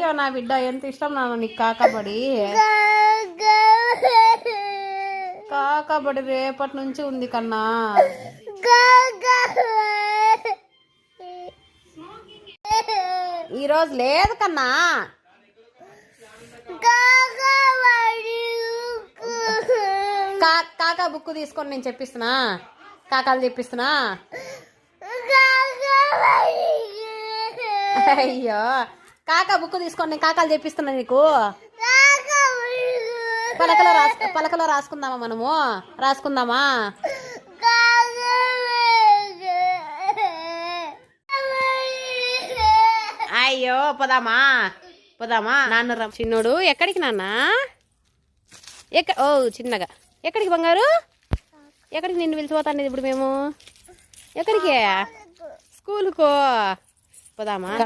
అయ్యో నా బిడ్డ ఎంత ఇష్టం నాన్న నీకు కాకబడి. కాకబడి రేపటి నుంచి ఉంది కన్నా. ఈరోజు లేదు కన్నా. కాకా బుక్ తీసుకొని నేను చెప్పిస్తున్నా, కాకాలు చెప్పిస్తున్నా. అయ్యో కాకా బుక్ తీసుకొని నేను కాకాలు చెప్పిస్తున్నా నీకు. పలకలో రాసుకుందామా మనము, రాసుకుందామా? అయ్యో పోదామా నాన్న. చిన్నోడు ఎక్కడికి నాన్న? ఓ చిన్నగా ఎక్కడికి బంగారు? ఎక్కడికి నిన్ను పిలిచిపోతాను ఇప్పుడు మేము? ఎక్కడికి? స్కూల్కో పోదామా?